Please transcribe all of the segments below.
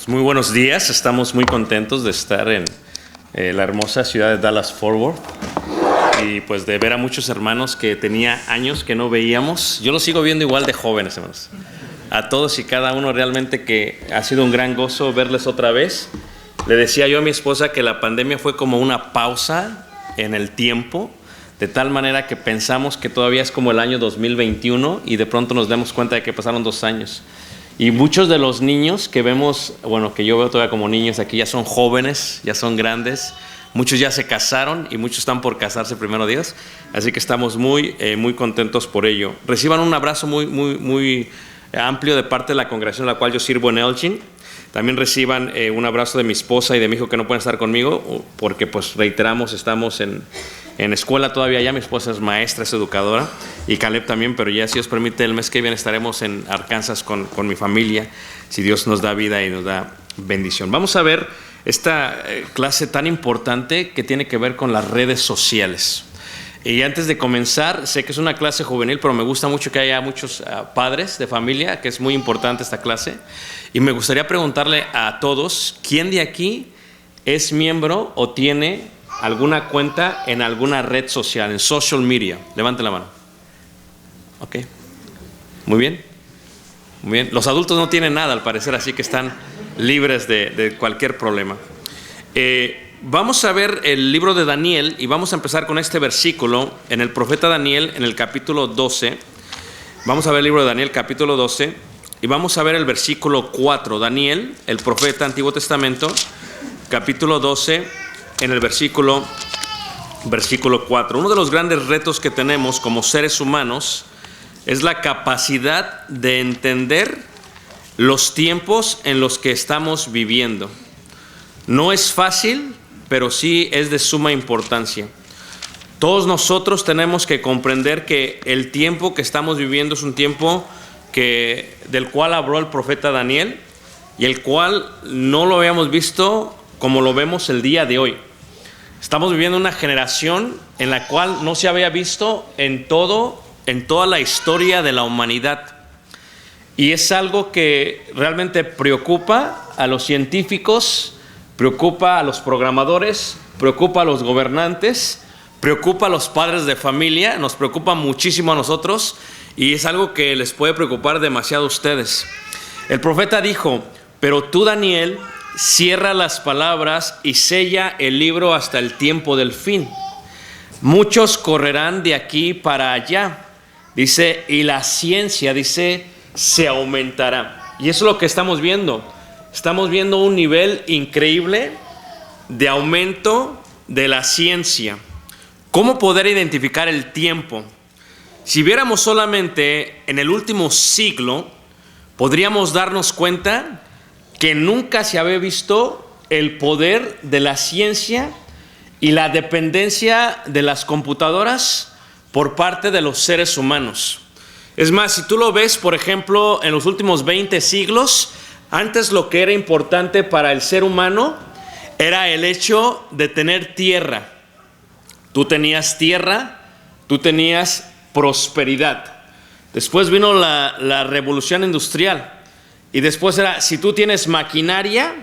Muy buenos días, estamos muy contentos de estar en la hermosa ciudad de Dallas-Fort Worth y pues de ver a muchos hermanos que tenía años que no veíamos. Yo los sigo viendo igual de jóvenes, hermanos. A todos y cada uno realmente que ha sido un gran gozo verles otra vez. Le decía yo a mi esposa que la pandemia fue como una pausa en el tiempo, de tal manera que pensamos que todavía es como el año 2021 y de pronto nos damos cuenta de que pasaron 2 años. Y muchos de los niños que vemos, bueno, que yo veo todavía como niños aquí, ya son jóvenes, ya son grandes. Muchos ya se casaron y muchos están por casarse, primero Dios. Así que estamos muy contentos por ello. Reciban un abrazo muy amplio de parte de la congregación a la cual yo sirvo en Elgin. También reciban un abrazo de mi esposa y de mi hijo que no pueden estar conmigo, porque pues reiteramos, estamos en escuela todavía ya. Mi esposa es maestra, es educadora, y Caleb también, pero ya si Dios permite el mes que viene estaremos en Arkansas con mi familia, si Dios nos da vida y nos da bendición. Vamos a ver esta clase tan importante que tiene que ver con las redes sociales. Y antes de comenzar, sé que es una clase juvenil, pero me gusta mucho que haya muchos padres de familia, que es muy importante esta clase. Y me gustaría preguntarle a todos, ¿quién de aquí es miembro o tiene alguna cuenta en alguna red social, en social media? Levante la mano. Ok. Muy bien. Muy bien. Los adultos no tienen nada al parecer, así que están libres de cualquier problema. Vamos a ver el libro de Daniel y vamos a empezar con este versículo en el profeta Daniel, en el capítulo 12. Vamos a ver el libro de Daniel, capítulo 12, y vamos a ver el versículo 4. Daniel, el profeta Antiguo Testamento, capítulo 12, en el versículo 4. Uno de los grandes retos que tenemos como seres humanos es la capacidad de entender los tiempos en los que estamos viviendo. No es fácil, pero sí es de suma importancia. Todos nosotros tenemos que comprender que el tiempo que estamos viviendo es un tiempo del cual habló el profeta Daniel y el cual no lo habíamos visto como lo vemos el día de hoy. Estamos viviendo una generación en la cual no se había visto en toda la historia de la humanidad. Y es algo que realmente preocupa a los científicos, preocupa a los programadores, preocupa a los gobernantes, preocupa a los padres de familia, nos preocupa muchísimo a nosotros y es algo que les puede preocupar demasiado a ustedes. El profeta dijo: pero tú, Daniel, cierra las palabras y sella el libro hasta el tiempo del fin. Muchos correrán de aquí para allá, dice, y la ciencia, dice, se aumentará. Y eso es lo que estamos viendo. Estamos viendo un nivel increíble de aumento de la ciencia. ¿Cómo poder identificar el tiempo? Si viéramos solamente en el último siglo, podríamos darnos cuenta que nunca se había visto el poder de la ciencia y la dependencia de las computadoras por parte de los seres humanos. Es más, si tú lo ves, por ejemplo, en los últimos 20 siglos, antes lo que era importante para el ser humano era el hecho de tener tierra. Tú tenías tierra, tú tenías prosperidad. Después vino la revolución industrial. Y después era, si tú tienes maquinaria,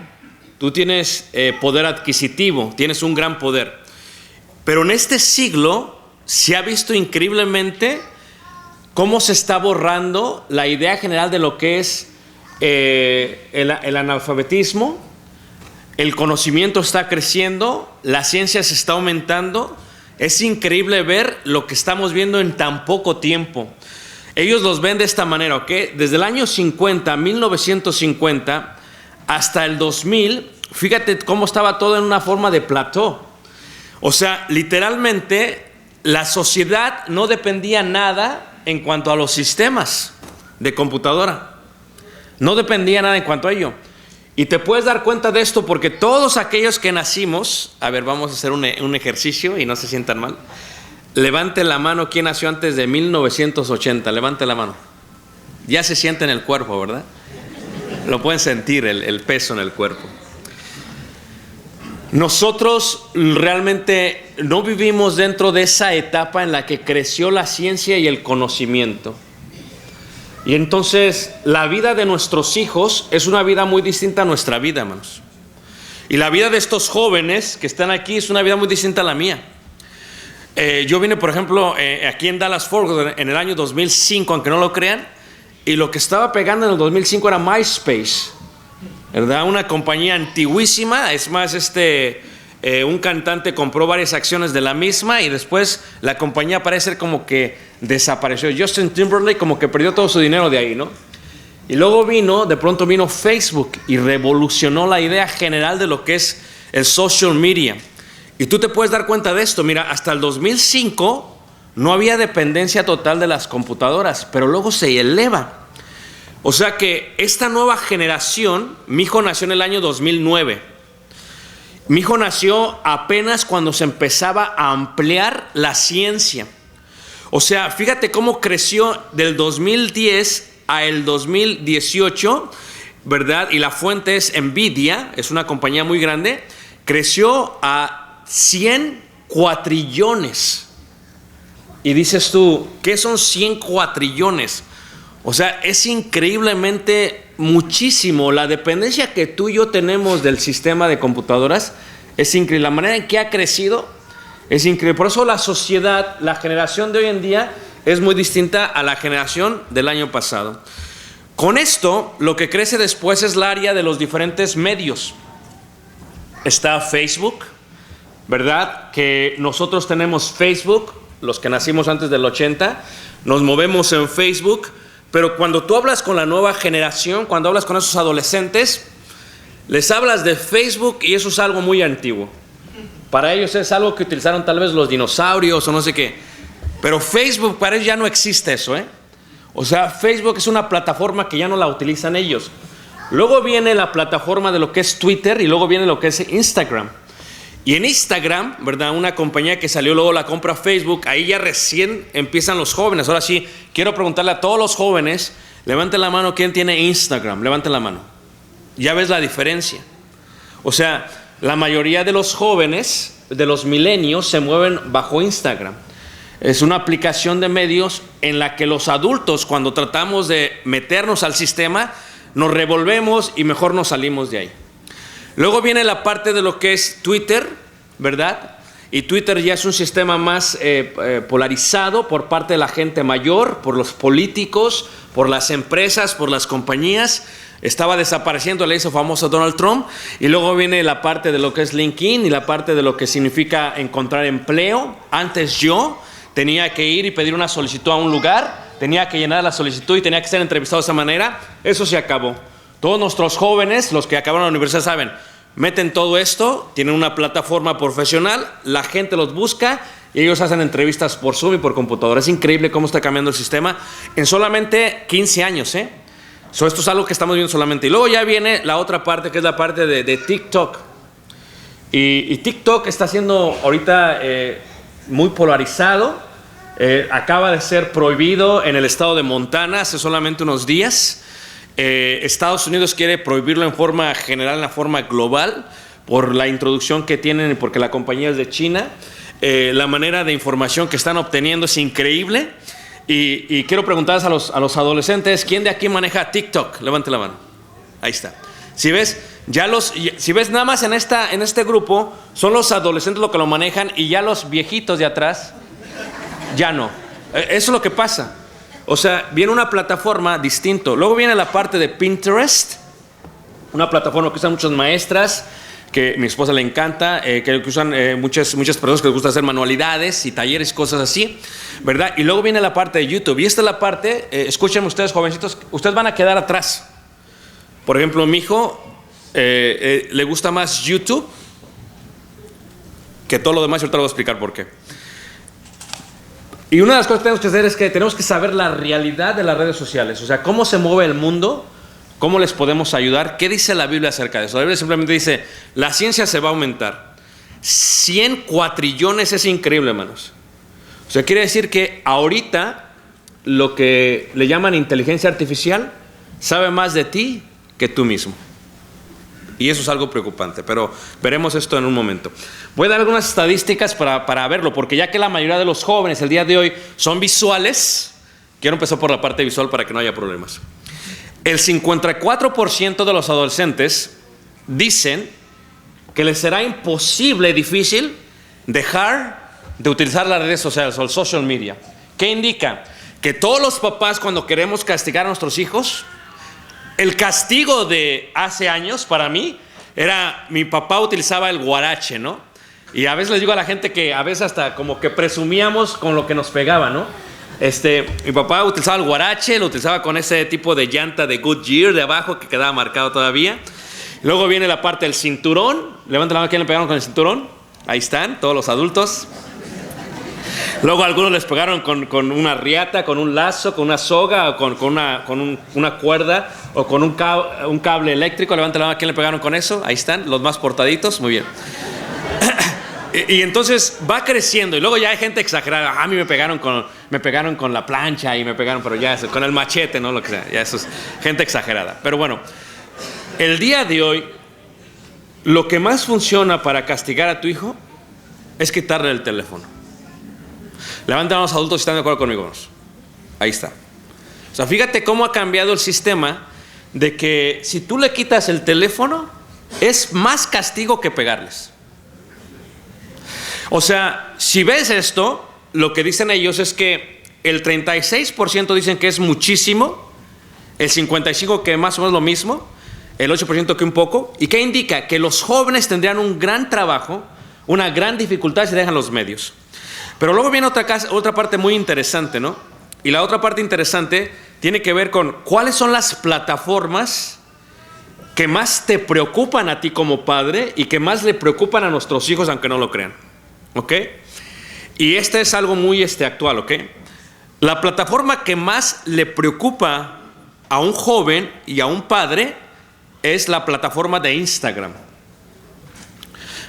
tú tienes poder adquisitivo, tienes un gran poder. Pero en este siglo se ha visto increíblemente cómo se está borrando la idea general de lo que es el analfabetismo. El conocimiento está creciendo, la ciencia se está aumentando. Es increíble ver lo que estamos viendo en tan poco tiempo. Ellos los ven de esta manera, ¿ok? Desde el año 1950, hasta el 2000, fíjate cómo estaba todo en una forma de plató. O sea, literalmente, la sociedad no dependía nada en cuanto a los sistemas de computadora. No dependía nada en cuanto a ello. Y te puedes dar cuenta de esto porque todos aquellos que nacimos, a ver, vamos a hacer un ejercicio y no se sientan mal. Levante la mano, ¿quién nació antes de 1980? Levante la mano. Ya se siente en el cuerpo, ¿verdad? Lo pueden sentir, el peso en el cuerpo. Nosotros realmente no vivimos dentro de esa etapa en la que creció la ciencia y el conocimiento. Y entonces la vida de nuestros hijos es una vida muy distinta a nuestra vida, hermanos. Y la vida de estos jóvenes que están aquí es una vida muy distinta a la mía. Yo vine, por ejemplo, aquí en Dallas Fort Worth en el año 2005, aunque no lo crean, y lo que estaba pegando en el 2005 era MySpace, ¿verdad? Una compañía antiguísima. Es más, un cantante compró varias acciones de la misma y después la compañía parece como que desapareció. Justin Timberlake como que perdió todo su dinero de ahí, ¿no? Y luego de pronto vino Facebook y revolucionó la idea general de lo que es el social media. Y tú te puedes dar cuenta de esto. Mira, hasta el 2005 no había dependencia total de las computadoras, pero luego se eleva. O sea que esta nueva generación, mi hijo nació en el año 2009. Mi hijo nació apenas cuando se empezaba a ampliar la ciencia. O sea, fíjate cómo creció del 2010 a el 2018, ¿verdad? Y la fuente es Nvidia, es una compañía muy grande. Creció a 100 cuatrillones. Y dices tú, ¿qué son 100 cuatrillones? O sea, es increíblemente muchísimo. La dependencia que tú y yo tenemos del sistema de computadoras es increíble. La manera en que ha crecido es increíble. Por eso la sociedad, la generación de hoy en día es muy distinta a la generación del año pasado. Con esto, lo que crece después es el área de los diferentes medios. Está Facebook, ¿verdad? Que nosotros tenemos Facebook, los que nacimos antes del 80, nos movemos en Facebook. Pero cuando tú hablas con la nueva generación, cuando hablas con esos adolescentes, les hablas de Facebook y eso es algo muy antiguo. Para ellos es algo que utilizaron tal vez los dinosaurios o no sé qué. Pero Facebook para ellos ya no existe eso, ¿eh? O sea, Facebook es una plataforma que ya no la utilizan ellos. Luego viene la plataforma de lo que es Twitter y luego viene lo que es Instagram. Y en Instagram, ¿verdad? Una compañía que salió, luego la compra Facebook, ahí ya recién empiezan los jóvenes. Ahora sí, quiero preguntarle a todos los jóvenes, levanten la mano, ¿quién tiene Instagram? Levanten la mano. Ya ves la diferencia. O sea, la mayoría de los jóvenes, de los milenios, se mueven bajo Instagram. Es una aplicación de medios en la que los adultos, cuando tratamos de meternos al sistema, nos revolvemos y mejor nos salimos de ahí. Luego viene la parte de lo que es Twitter, ¿verdad? Y Twitter ya es un sistema más polarizado por parte de la gente mayor, por los políticos, por las empresas, por las compañías. Estaba desapareciendo, le hizo famoso Donald Trump. Y luego viene la parte de lo que es LinkedIn y la parte de lo que significa encontrar empleo. Antes yo tenía que ir y pedir una solicitud a un lugar, tenía que llenar la solicitud y tenía que ser entrevistado de esa manera. Eso se acabó. Todos nuestros jóvenes, los que acabaron la universidad, saben, meten todo esto, tienen una plataforma profesional, la gente los busca y ellos hacen entrevistas por Zoom y por computadora. Es increíble cómo está cambiando el sistema en solamente 15 años, ¿eh? Esto es algo que estamos viendo solamente. Y luego ya viene la otra parte, que es la parte de TikTok. Y TikTok está siendo ahorita muy polarizado. Acaba de ser prohibido en el estado de Montana hace solamente unos días. Estados Unidos quiere prohibirlo en forma general, en la forma global, por la introducción que tienen y porque la compañía es de China. La manera de información que están obteniendo es increíble. Y quiero preguntarles a los adolescentes, ¿quién de aquí maneja TikTok? Levante la mano. Ahí está. Si ves nada más en este grupo, son los adolescentes los que lo manejan y ya los viejitos de atrás, ya no. Eso es lo que pasa. O sea, viene una plataforma distinto. Luego viene la parte de Pinterest, una plataforma que usan muchas maestras, que a mi esposa le encanta, que usan muchas personas que les gusta hacer manualidades y talleres y cosas así, ¿verdad? Y luego viene la parte de YouTube. Y esta es la parte, escuchen ustedes, jovencitos, ustedes van a quedar atrás. Por ejemplo, mi hijo le gusta más YouTube que todo lo demás, y ahorita le voy a explicar por qué. Y una de las cosas que tenemos que hacer es que tenemos que saber la realidad de las redes sociales. O sea, cómo se mueve el mundo, cómo les podemos ayudar. ¿Qué dice la Biblia acerca de eso? La Biblia simplemente dice, la ciencia se va a aumentar. 100 cuatrillones es increíble, hermanos. O sea, quiere decir que ahorita lo que le llaman inteligencia artificial sabe más de ti que tú mismo. Y eso es algo preocupante, pero veremos esto en un momento. Voy a dar algunas estadísticas para verlo, porque ya que la mayoría de los jóvenes el día de hoy son visuales, Quiero empezar por la parte visual para que no haya problemas. El 54% de los adolescentes dicen que les será imposible, difícil, dejar de utilizar las redes sociales o el social media. ¿Qué indica? Que todos los papás, cuando queremos castigar a nuestros hijos, el castigo de hace años para mí era, mi papá utilizaba el guarache, ¿no? Y a veces les digo a la gente que a veces hasta como que presumíamos con lo que nos pegaba, ¿no? Mi papá utilizaba el guarache, lo utilizaba con ese tipo de llanta de Goodyear de abajo que quedaba marcado todavía. Luego viene la parte del cinturón. Levanten la mano, ¿quién le pegaron con el cinturón? Ahí están, todos los adultos. Luego algunos les pegaron con una riata, con un lazo, con una soga, o con una cuerda, o con un cable eléctrico. Levanten la mano, ¿quién le pegaron con eso? Ahí están, los más portaditos, muy bien. Y entonces va creciendo y luego ya hay gente exagerada. A mí me pegaron con la plancha y me pegaron, pero ya con el machete, ¿no? Lo que sea, ya eso es gente exagerada. Pero bueno, el día de hoy, lo que más funciona para castigar a tu hijo es quitarle el teléfono. Levanten a los adultos si están de acuerdo conmigo. Ahí está. O sea, fíjate cómo ha cambiado el sistema de que si tú le quitas el teléfono, es más castigo que pegarles. O sea, si ves esto, lo que dicen ellos es que el 36% dicen que es muchísimo, el 55% que más o menos lo mismo, el 8% que un poco. ¿Y qué indica? Que los jóvenes tendrían un gran trabajo, una gran dificultad si dejan los medios. Pero luego viene otra parte muy interesante, ¿no? Y la otra parte interesante tiene que ver con cuáles son las plataformas que más te preocupan a ti como padre y que más le preocupan a nuestros hijos, aunque no lo crean. ¿Ok? Y este es algo muy actual, ¿ok? La plataforma que más le preocupa a un joven y a un padre es la plataforma de Instagram.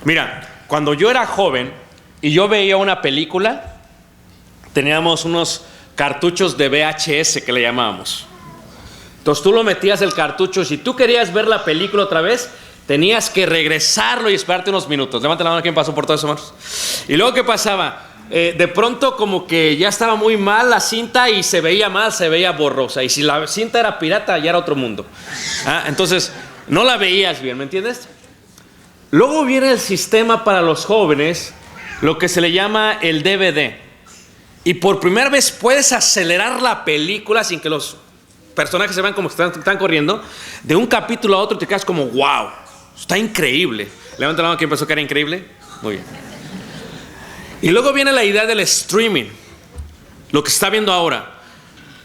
Mira, cuando yo era joven y yo veía una película, teníamos unos cartuchos de VHS que le llamábamos. Entonces tú lo metías el cartucho, si tú querías ver la película otra vez, tenías que regresarlo y esperarte unos minutos. Levanta la mano, ¿quién pasó por todo eso, hermanos? Y luego, ¿qué pasaba? De pronto como que ya estaba muy mal la cinta y se veía mal, se veía borrosa. Y si la cinta era pirata, ya era otro mundo. Entonces, no la veías bien, ¿me entiendes? Luego viene el sistema para los jóvenes, lo que se le llama el DVD. Y por primera vez puedes acelerar la película sin que los personajes se vean como están corriendo. De un capítulo a otro te quedas como, wow, está increíble. Levanta la mano, ¿quién pensó que era increíble? Muy bien. Y luego viene la idea del streaming, lo que se está viendo ahora.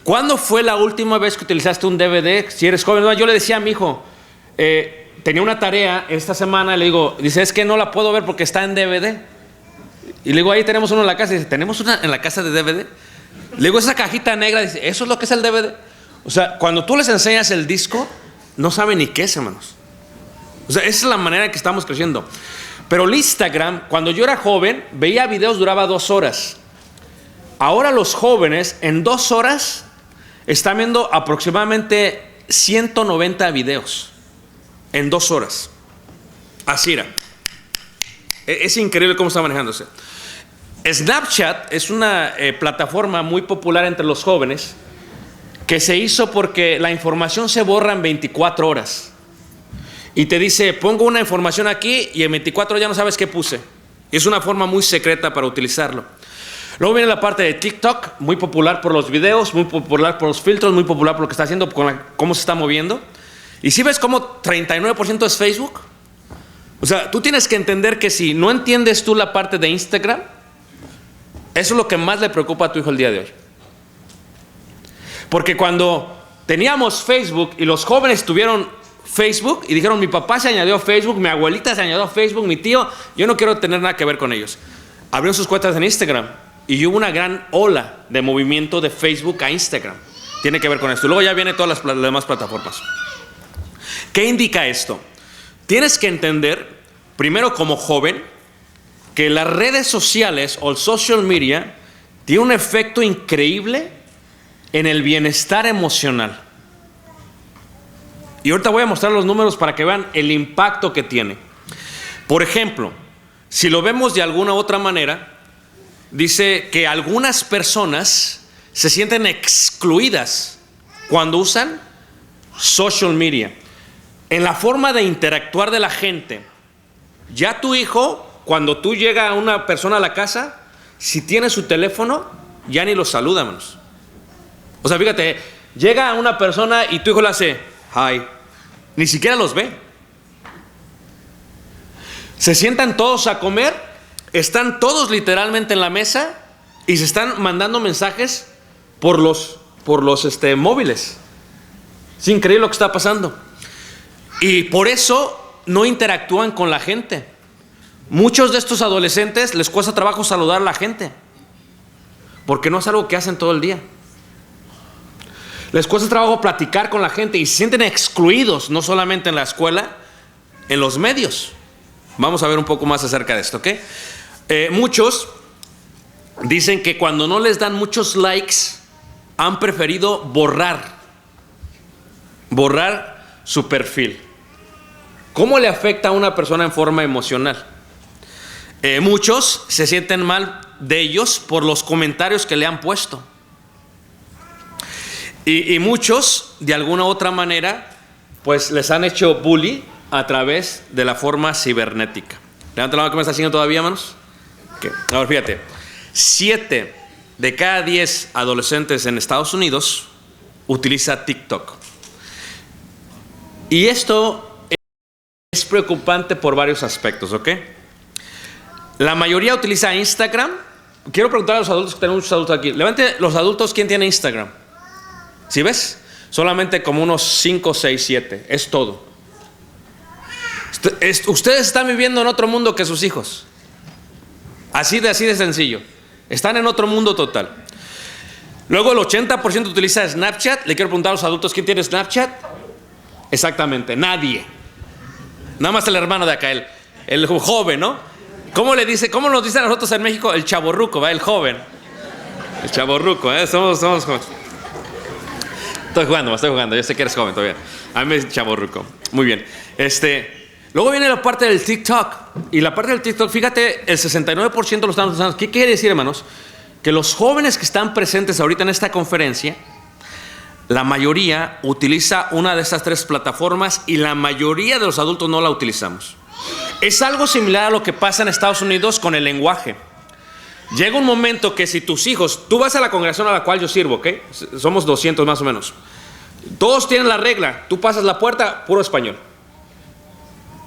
¿Cuándo fue la última vez que utilizaste un DVD? Si eres joven, yo le decía a mi hijo, tenía una tarea esta semana, le digo, dice, es que no la puedo ver porque está en DVD. Y le digo, ahí tenemos uno en la casa. Y dice, ¿tenemos una en la casa de DVD? Le digo, esa cajita negra, dice, ¿eso es lo que es el DVD? O sea, cuando tú les enseñas el disco, no saben ni qué es, hermanos. O sea, esa es la manera en que estamos creciendo. Pero el Instagram, cuando yo era joven, veía videos, duraba 2 horas. Ahora los jóvenes, en 2 horas, están viendo aproximadamente 190 videos. En 2 horas. Así era. Es increíble cómo está manejándose. Snapchat es una plataforma muy popular entre los jóvenes que se hizo porque la información se borra en 24 horas. Y te dice, pongo una información aquí y en 24 horas ya no sabes qué puse. Es una forma muy secreta para utilizarlo. Luego viene la parte de TikTok, muy popular por los videos, muy popular por los filtros, muy popular por lo que está haciendo, cómo se está moviendo. Y si ves cómo 39% es Facebook. O sea, tú tienes que entender que si no entiendes tú la parte de Instagram, eso es lo que más le preocupa a tu hijo el día de hoy. Porque cuando teníamos Facebook y los jóvenes tuvieron Facebook y dijeron, mi papá se añadió a Facebook, mi abuelita se añadió a Facebook, mi tío, yo no quiero tener nada que ver con ellos. Abrieron sus cuentas en Instagram y hubo una gran ola de movimiento de Facebook a Instagram. Tiene que ver con esto. Luego ya vienen todas las demás plataformas. ¿Qué indica esto? Tienes que entender, primero como joven, que las redes sociales o el social media tiene un efecto increíble en el bienestar emocional. Y ahorita voy a mostrar los números para que vean el impacto que tiene. Por ejemplo, si lo vemos de alguna otra manera, dice que algunas personas se sienten excluidas cuando usan social media. En la forma de interactuar de la gente. Ya tu hijo, cuando tú llega a una persona a la casa, si tiene su teléfono, ya ni lo saluda, hermanos. O sea, fíjate, llega una persona y tu hijo le hace hi. Ni siquiera los ve. Se sientan todos a comer, están todos literalmente en la mesa y se están mandando mensajes por los móviles. Es increíble lo que está pasando. Y por eso no interactúan con la gente. Muchos de estos adolescentes les cuesta trabajo saludar a la gente, porque no es algo que hacen todo el día. Les cuesta trabajo platicar con la gente y se sienten excluidos, no solamente en la escuela, en los medios. Vamos a ver un poco más acerca de esto, ¿ok? Muchos dicen que cuando no les dan muchos likes, han preferido borrar su perfil. ¿Cómo le afecta a una persona en forma emocional? Muchos se sienten mal de ellos por los comentarios que le han puesto. Y muchos, de alguna u otra manera, pues les han hecho bullying a través de la forma cibernética. Levanta la mano que me está haciendo todavía, hermanos. Okay. Ahora fíjate, 7 de cada 10 adolescentes en Estados Unidos utiliza TikTok. Y esto es preocupante por varios aspectos, ¿ok? La mayoría utiliza Instagram. Quiero preguntar a los adultos, que tenemos muchos adultos aquí. Levante los adultos, ¿quién tiene Instagram? ¿Sí ves? Solamente como unos 5, 6, 7. Es todo. Ustedes están viviendo en otro mundo que sus hijos. Así de sencillo. Están en otro mundo total. Luego el 80% utiliza Snapchat. Le quiero preguntar a los adultos, ¿quién tiene Snapchat? Exactamente, nadie. Nada más el hermano de acá, el joven, ¿no? ¿Cómo nos dicen a nosotros en México? El chavorruco, ¿va? El joven. El chavorruco, ¿eh? Somos jóvenes. Estoy jugando. Yo sé que eres joven todavía. A mí me es chavorruco. Muy bien. Luego viene la parte del TikTok. Y la parte del TikTok, fíjate, el 69% lo están usando. ¿Qué quiere decir, hermanos? Que los jóvenes que están presentes ahorita en esta conferencia, la mayoría utiliza una de estas 3 plataformas y la mayoría de los adultos no la utilizamos. Es algo similar a lo que pasa en Estados Unidos con el lenguaje. Llega un momento que si tus hijos, tú vas a la congregación a la cual yo sirvo, ¿ok? Somos 200 más o menos. Todos tienen la regla, tú pasas la puerta, puro español.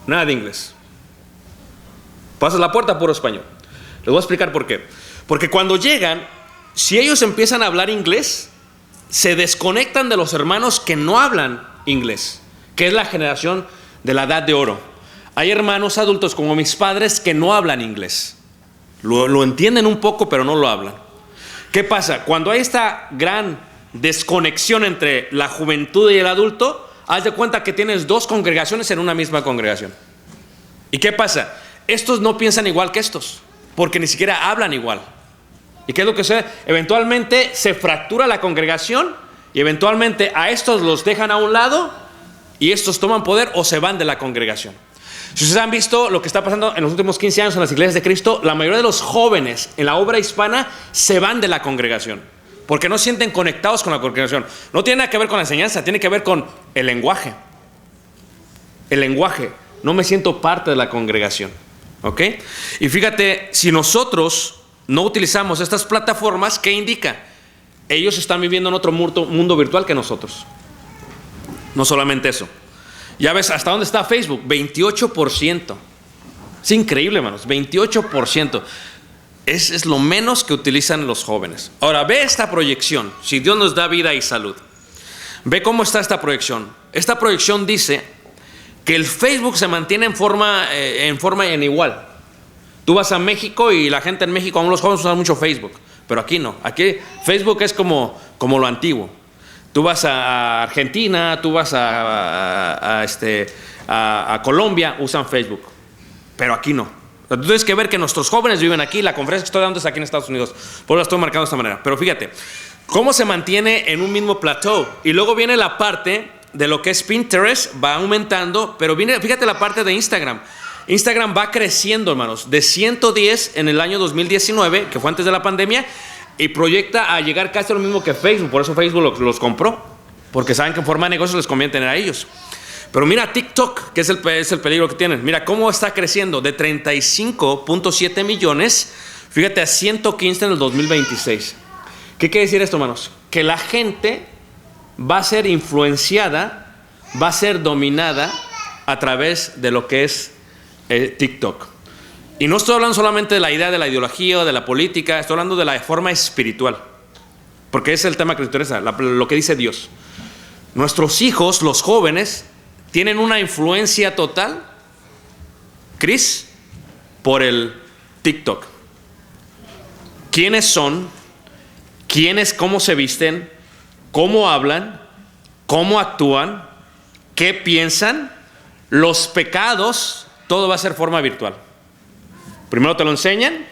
Nada de inglés. Pasas la puerta, puro español. Les voy a explicar por qué. Porque cuando llegan, si ellos empiezan a hablar inglés, se desconectan de los hermanos que no hablan inglés, que es la generación de la edad de oro. Hay hermanos adultos como mis padres que no hablan inglés. Lo entienden un poco, pero no lo hablan. ¿Qué pasa? Cuando hay esta gran desconexión entre la juventud y el adulto, haz de cuenta que tienes 2 congregaciones en una misma congregación. ¿Y qué pasa? Estos no piensan igual que estos, porque ni siquiera hablan igual. ¿Y qué es lo que sucede? Eventualmente se fractura la congregación y eventualmente a estos los dejan a un lado y estos toman poder o se van de la congregación. Si ustedes han visto lo que está pasando en los últimos 15 años en las iglesias de Cristo, la mayoría de los jóvenes en la obra hispana se van de la congregación porque no se sienten conectados con la congregación. No tiene nada que ver con la enseñanza, tiene que ver con el lenguaje. El lenguaje. No me siento parte de la congregación. ¿Ok? Y fíjate, si nosotros no utilizamos estas plataformas, ¿qué indica? Ellos están viviendo en otro mundo virtual que nosotros. No solamente eso. Ya ves, ¿hasta dónde está Facebook? 28%. Es increíble, hermanos. 28%. Es lo menos que utilizan los jóvenes. Ahora, ve esta proyección. Si Dios nos da vida y salud. Ve cómo está esta proyección. Esta proyección dice que el Facebook se mantiene en forma igual. Tú vas a México y la gente en México, aún los jóvenes usan mucho Facebook. Pero aquí no. Aquí Facebook es como lo antiguo. Tú vas a Argentina, tú vas a Colombia, usan Facebook. Pero aquí no. Tú tienes que ver que nuestros jóvenes viven aquí. La conferencia que estoy dando es aquí en Estados Unidos. Por eso la estoy marcando de esta manera. Pero fíjate, cómo se mantiene en un mismo plateau. Y luego viene la parte de lo que es Pinterest, va aumentando. Pero fíjate la parte de Instagram. Instagram va creciendo, hermanos. De 110 en el año 2019, que fue antes de la pandemia, y proyecta a llegar casi a lo mismo que Facebook. Por eso Facebook los compró, porque saben que en forma de negocio les conviene tener a ellos. Pero mira TikTok, que es el peligro que tienen. Mira cómo está creciendo de 35.7 millones, fíjate, a 115 en el 2026. ¿Qué quiere decir esto, hermanos? Que la gente va a ser influenciada, va a ser dominada a través de lo que es TikTok. Y no estoy hablando solamente de la idea de la ideología o de la política, estoy hablando de la forma espiritual, porque ese es el tema que nos interesa, lo que dice Dios. Nuestros hijos, los jóvenes, tienen una influencia total, Chris, por el TikTok. ¿Quiénes son? ¿Quiénes? ¿Cómo se visten? ¿Cómo hablan? ¿Cómo actúan? ¿Qué piensan? Los pecados, todo va a ser forma virtual. Primero te lo enseñan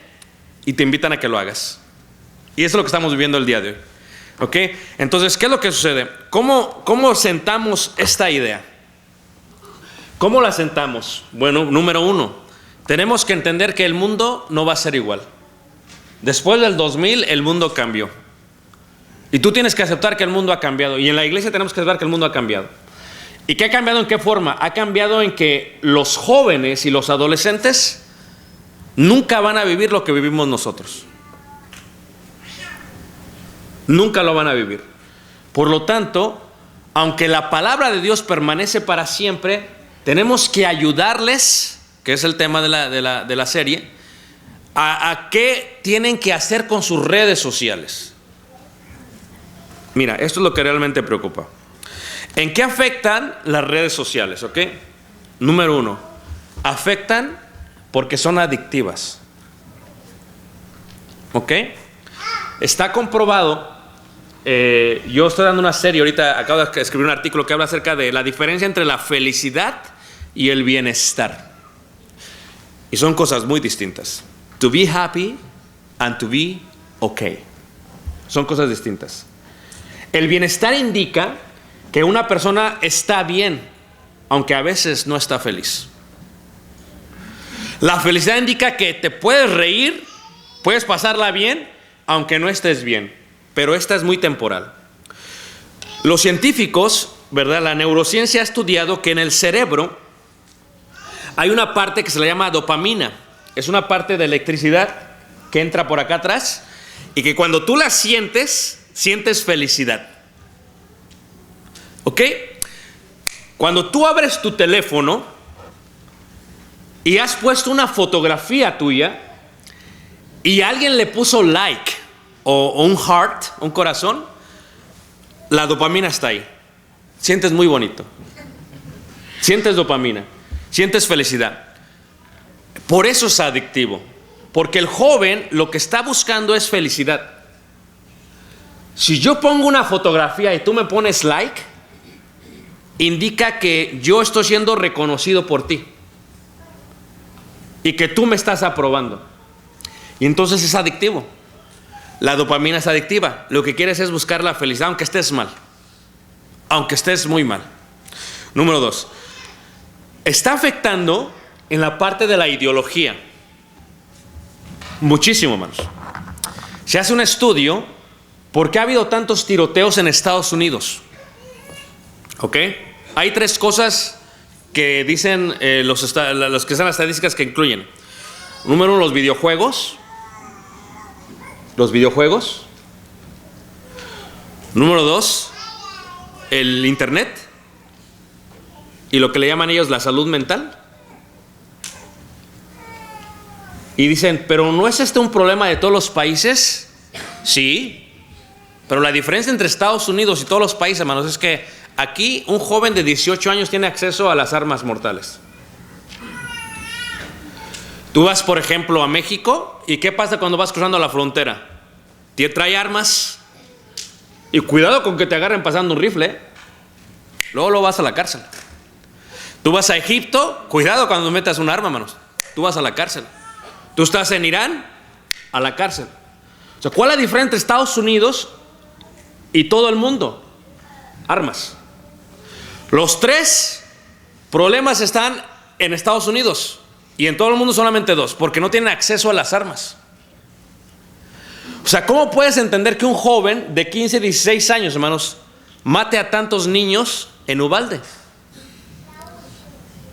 y te invitan a que lo hagas. Y eso es lo que estamos viviendo el día de hoy. ¿Ok? Entonces, ¿qué es lo que sucede? ¿Cómo sentamos esta idea? ¿Cómo la sentamos? Bueno, número uno, tenemos que entender que el mundo no va a ser igual. Después del 2000, el mundo cambió. Y tú tienes que aceptar que el mundo ha cambiado. Y en la iglesia tenemos que aceptar que el mundo ha cambiado. ¿Y qué ha cambiado en qué forma? Ha cambiado en que los jóvenes y los adolescentes nunca van a vivir lo que vivimos nosotros. Nunca lo van a vivir. Por lo tanto, aunque la palabra de Dios permanece para siempre, tenemos que ayudarles, que es el tema de la serie, a qué tienen que hacer con sus redes sociales. Mira, esto es lo que realmente preocupa. ¿En qué afectan las redes sociales? ¿Ok? Número uno, afectan porque son adictivas. ¿Ok? Está comprobado. Yo estoy dando una serie, ahorita acabo de escribir un artículo que habla acerca de la diferencia entre la felicidad y el bienestar. Y son cosas muy distintas. To be happy and to be okay. Son cosas distintas. El bienestar indica que una persona está bien, aunque a veces no está feliz. La felicidad indica que te puedes reír, puedes pasarla bien, aunque no estés bien. Pero esta es muy temporal. Los científicos, ¿verdad? La neurociencia ha estudiado que en el cerebro hay una parte que se le llama dopamina. Es una parte de electricidad que entra por acá atrás y que cuando tú la sientes, sientes felicidad. ¿Ok? Cuando tú abres tu teléfono y has puesto una fotografía tuya y alguien le puso like o un heart, un corazón, la dopamina está ahí. Sientes muy bonito. Sientes dopamina. Sientes felicidad. Por eso es adictivo. Porque el joven lo que está buscando es felicidad. Si yo pongo una fotografía y tú me pones like, indica que yo estoy siendo reconocido por ti y que tú me estás aprobando. Y entonces es adictivo. La dopamina es adictiva. Lo que quieres es buscar la felicidad, aunque estés mal, aunque estés muy mal. Número dos, está afectando en la parte de la ideología. Muchísimo, hermanos. Se hace un estudio por qué ha habido tantos tiroteos en Estados Unidos. ¿Ok? Hay tres cosas que dicen los que están las estadísticas que incluyen. Número uno, los videojuegos. Los videojuegos. Número dos, el internet. Y lo que le llaman ellos la salud mental. Y dicen, pero ¿no es este un problema de todos los países? Sí. Pero la diferencia entre Estados Unidos y todos los países, hermanos, es que aquí un joven de 18 años tiene acceso a las armas mortales. Tú vas, por ejemplo, a México, ¿y qué pasa cuando vas cruzando la frontera? Te trae armas, y cuidado con que te agarren pasando un rifle, luego lo vas a la cárcel. Tú vas a Egipto, cuidado cuando metas un arma, hermanos, tú vas a la cárcel. Tú estás en Irán, a la cárcel. O sea, ¿cuál es la diferencia entre Estados Unidos y todo el mundo? Armas. Los tres problemas están en Estados Unidos y en todo el mundo solamente dos, porque no tienen acceso a las armas. O sea, ¿cómo puedes entender que un joven de 15, 16 años, hermanos, mate a tantos niños en Uvalde?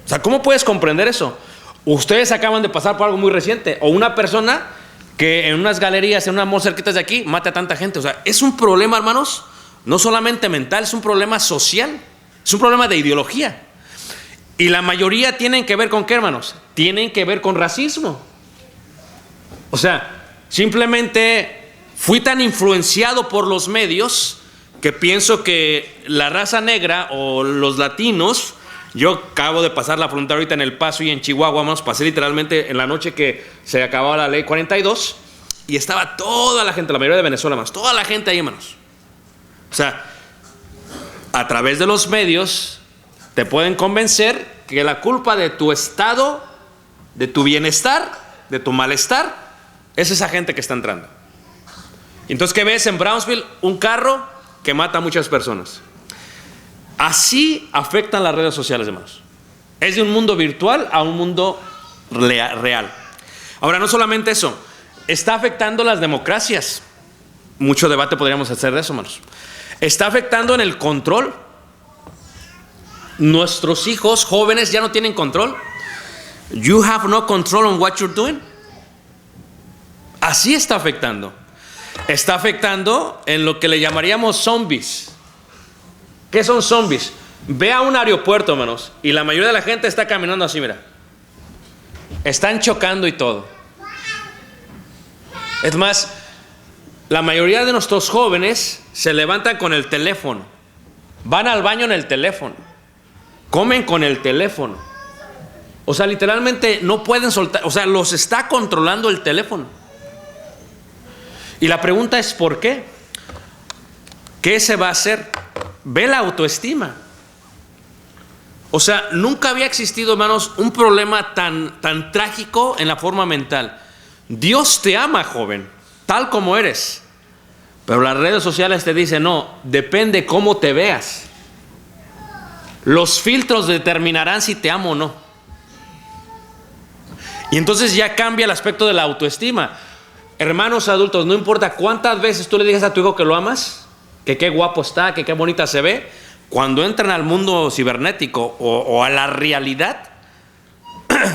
O sea, ¿cómo puedes comprender eso? Ustedes acaban de pasar por algo muy reciente. O una persona que en unas galerías, en una mall cerquitas de aquí, mate a tanta gente. O sea, es un problema, hermanos, no solamente mental, es un problema social. Es un problema de ideología. Y la mayoría tienen que ver con ¿qué, hermanos? Tienen que ver con racismo. O sea, simplemente fui tan influenciado por los medios que pienso que la raza negra o los latinos, yo acabo de pasar la frontera ahorita en El Paso y en Chihuahua, hermanos, pasé literalmente en la noche que se acababa la ley 42 y estaba toda la gente, la mayoría de Venezuela, hermanos, toda la gente ahí, hermanos. O sea, a través de los medios te pueden convencer que la culpa de tu estado, de tu bienestar, de tu malestar, es esa gente que está entrando. Entonces, ¿qué ves en Brownsville? Un carro que mata a muchas personas. Así afectan las redes sociales, hermanos. Es de un mundo virtual a un mundo real. Ahora, no solamente eso, está afectando las democracias. Mucho debate podríamos hacer de eso, hermanos. Está afectando en el control. Nuestros hijos jóvenes ya no tienen control. You have no control on what you're doing. Así está afectando. Está afectando en lo que le llamaríamos zombies. ¿Qué son zombies? Ve a un aeropuerto, hermanos, y la mayoría de la gente está caminando así, mira. Están chocando y todo. Es más, la mayoría de nuestros jóvenes se levantan con el teléfono. Van al baño en el teléfono. Comen con el teléfono. O sea, literalmente no pueden soltar. O sea, los está controlando el teléfono. Y la pregunta es ¿por qué? ¿Qué se va a hacer? Ve la autoestima. O sea, nunca había existido, hermanos, un problema tan trágico en la forma mental. Dios te ama, joven, tal como eres. Pero las redes sociales te dicen, no, depende cómo te veas. Los filtros determinarán si te amo o no. Y entonces ya cambia el aspecto de la autoestima. Hermanos adultos, no importa cuántas veces tú le digas a tu hijo que lo amas, que qué guapo está, que qué bonita se ve, cuando entran al mundo cibernético o a la realidad,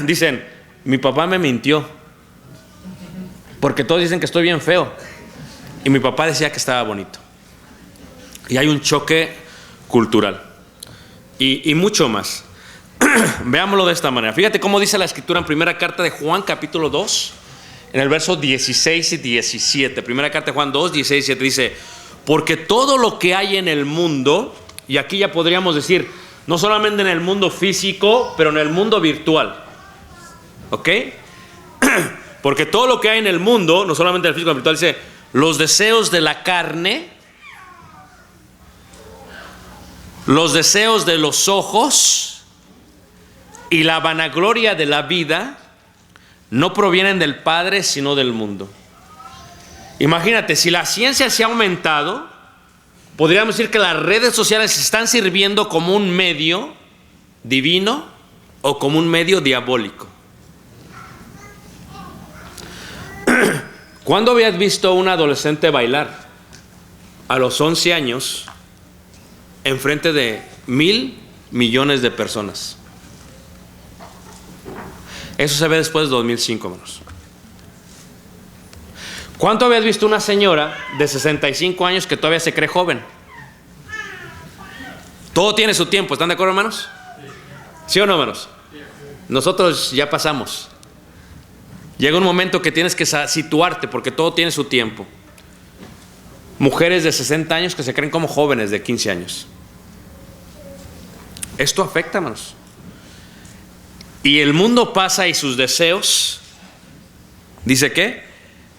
dicen, mi papá me mintió, porque todos dicen que estoy bien feo, y mi papá decía que estaba bonito. Y hay un choque cultural, y mucho más. Veámoslo de esta manera. Fíjate cómo dice la escritura en primera carta de Juan, capítulo 2, en el verso 16 y 17. Primera carta de Juan 2, 16 y 17 dice, porque todo lo que hay en el mundo, y aquí ya podríamos decir, no solamente en el mundo físico, pero en el mundo virtual. ¿Ok? Porque todo lo que hay en el mundo, no solamente en el físico, en el virtual, dice, los deseos de la carne, los deseos de los ojos y la vanagloria de la vida no provienen del Padre, sino del mundo. Imagínate, si la ciencia se ha aumentado, podríamos decir que las redes sociales están sirviendo como un medio divino o como un medio diabólico. ¿Cuándo habías visto a un adolescente bailar a los 11 años enfrente de 1,000 millones de personas? Eso se ve después de 2005, hermanos. ¿Cuánto habías visto una señora de 65 años que todavía se cree joven? Todo tiene su tiempo, ¿están de acuerdo, hermanos? ¿Sí o no, hermanos? Nosotros ya pasamos. Llega un momento que tienes que situarte porque todo tiene su tiempo. Mujeres de 60 años que se creen como jóvenes de 15 años. Esto afecta, hermanos. Y el mundo pasa y sus deseos, ¿dice qué?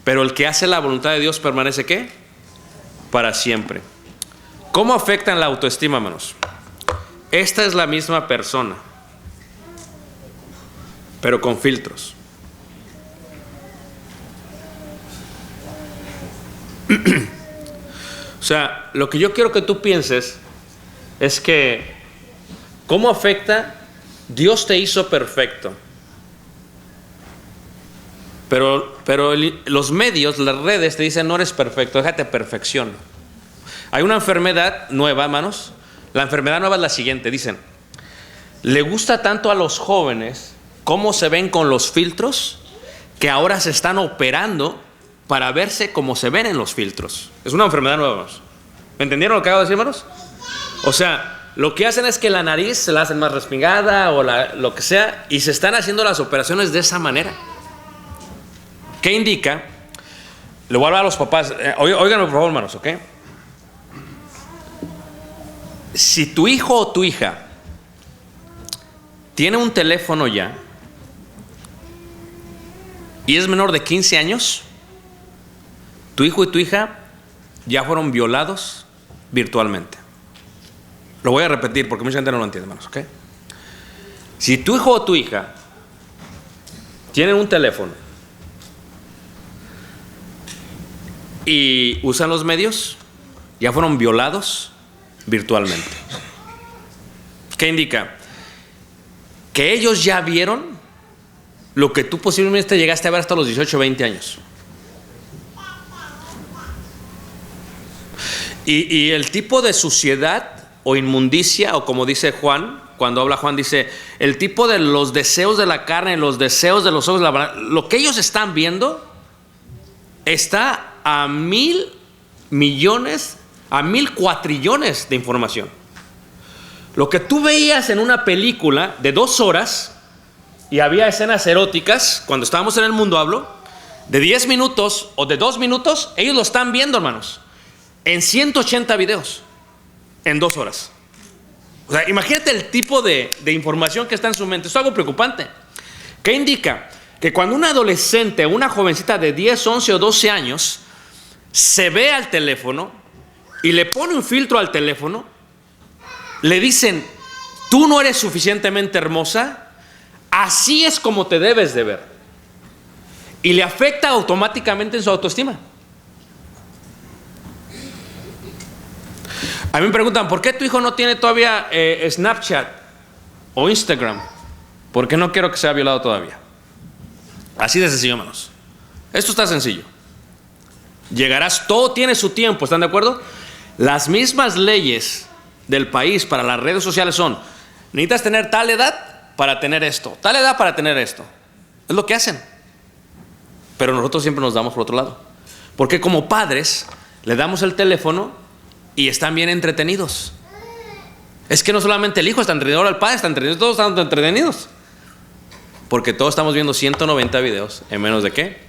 Pero el que hace la voluntad de Dios permanece ¿qué? Para siempre. ¿Cómo afectan la autoestima, hermanos? Esta es la misma persona, pero con filtros. O sea, lo que yo quiero que tú pienses es que ¿cómo afecta? Dios te hizo perfecto. Pero los medios, las redes te dicen no eres perfecto, déjate perfección. Hay una enfermedad nueva, hermanos. La enfermedad nueva es la siguiente, dicen, le gusta tanto a los jóvenes cómo se ven con los filtros, que ahora se están operando para verse como se ven en los filtros. Es una enfermedad nueva, hermanos. ¿Me entendieron lo que acabo de decir, hermanos? O sea, lo que hacen es que la nariz se la hacen más respingada o lo que sea, y se están haciendo las operaciones de esa manera. ¿Qué indica? Le voy a hablar a los papás. Óiganme por favor, hermanos, ¿ok? Si tu hijo o tu hija tiene un teléfono ya y es menor de 15 años, tu hijo y tu hija ya fueron violados virtualmente. Lo voy a repetir porque mucha gente no lo entiende, hermanos, ¿ok? Si tu hijo o tu hija tienen un teléfono y usan los medios, ya fueron violados virtualmente. ¿Qué indica? Que ellos ya vieron lo que tú posiblemente llegaste a ver hasta los 18 o 20 años. Y el tipo de suciedad o inmundicia, o como dice Juan, cuando habla Juan, dice, el tipo de los deseos de la carne, los deseos de los ojos, lo que ellos están viendo está a 1,000 millones, a 1,000 cuatrillones de información. Lo que tú veías en una película de 2 horas, y había escenas eróticas, cuando estábamos en el mundo, hablo, de 10 minutos o de 2 minutos, ellos lo están viendo, hermanos, en 180 videos, en 2 horas. O sea, imagínate el tipo de información que está en su mente. Esto es algo preocupante. ¿Qué indica? Que cuando un adolescente o una jovencita de 10, 11 o 12 años se ve al teléfono y le pone un filtro al teléfono, le dicen, tú no eres suficientemente hermosa, así es como te debes de ver. Y le afecta automáticamente en su autoestima. A mí me preguntan, ¿por qué tu hijo no tiene todavía Snapchat o Instagram? ¿Por qué no quiero que sea violado todavía? Así de sencillo, hermanos. Esto está sencillo. Llegarás, todo tiene su tiempo, ¿están de acuerdo? Las mismas leyes del país para las redes sociales son, necesitas tener tal edad para tener esto, tal edad para tener esto. Es lo que hacen. Pero nosotros siempre nos damos por otro lado. Porque como padres, le damos el teléfono y están bien entretenidos. Es que no solamente el hijo está entretenido, ahora el padre está entretenido, todos están entretenidos. Porque todos estamos viendo 190 videos en menos de ¿qué?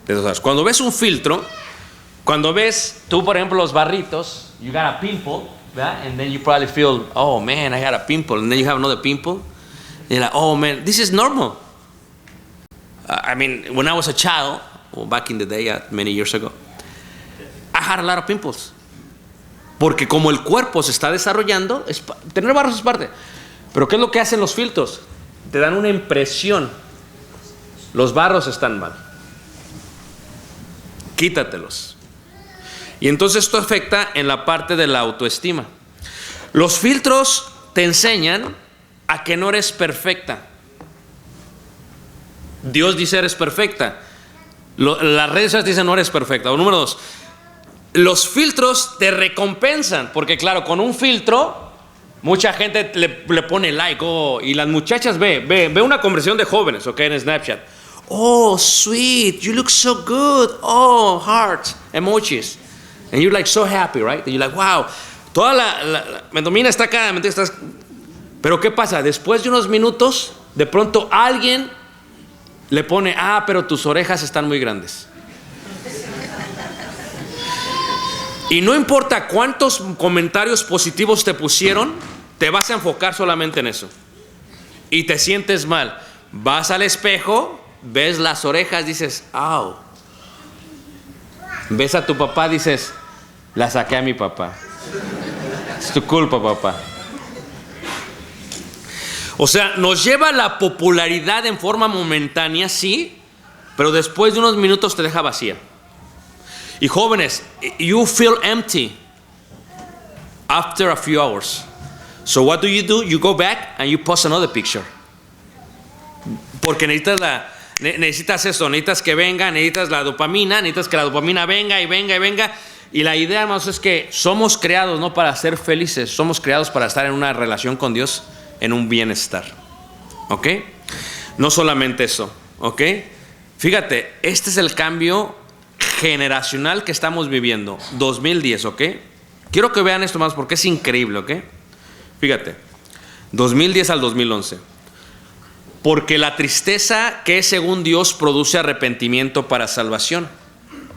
De 2 horas. Cuando ves un filtro, cuando ves tú, por ejemplo, los barritos, you got a pimple, ¿verdad? And then you probably feel, oh man, I got a pimple. And then you have another pimple. And you're like, oh man, this is normal. I mean, when I was a child, well, back in the day, many years ago, I had a lot of pimples. Porque como el cuerpo se está desarrollando, tener barros es parte. Pero ¿qué es lo que hacen los filtros? Te dan una impresión. Los barros están mal. Quítatelos. Y entonces esto afecta en la parte de la autoestima. Los filtros te enseñan a que no eres perfecta. Dios dice eres perfecta. Las redes sociales dicen no eres perfecta. O número 2, los filtros te recompensan. Porque claro, con un filtro mucha gente le pone like. Y las muchachas ve una conversación de jóvenes, ok, en Snapchat. Oh, sweet, you look so good. Oh, heart, emojis. And you're like so happy, right? And you're like, wow. Toda la mentomina está acá, pero ¿qué pasa? Después de unos minutos, de pronto alguien le pone, pero tus orejas están muy grandes. Y no importa cuántos comentarios positivos te pusieron, te vas a enfocar solamente en eso. Y te sientes mal. Vas al espejo, ves las orejas, dices, au. Ves a tu papá, dices, la saqué a mi papá. Es tu culpa, papá. O sea, nos lleva la popularidad en forma momentánea, sí, pero después de unos minutos te deja vacía. Y jóvenes, you feel empty after a few hours. So what do? You go back and you post another picture. Porque necesitas eso, necesitas que venga, necesitas la dopamina, necesitas que la dopamina venga y venga y venga. Y la idea, hermanos, es que somos creados no para ser felices, somos creados para estar en una relación con Dios, en un bienestar. ¿Ok? No solamente eso. ¿Ok? Fíjate, este es el cambio generacional que estamos viviendo. 2010, ¿ok? Quiero que vean esto más porque es increíble, ¿ok? Fíjate, 2010 al 2011. Porque la tristeza que es según Dios produce arrepentimiento para salvación,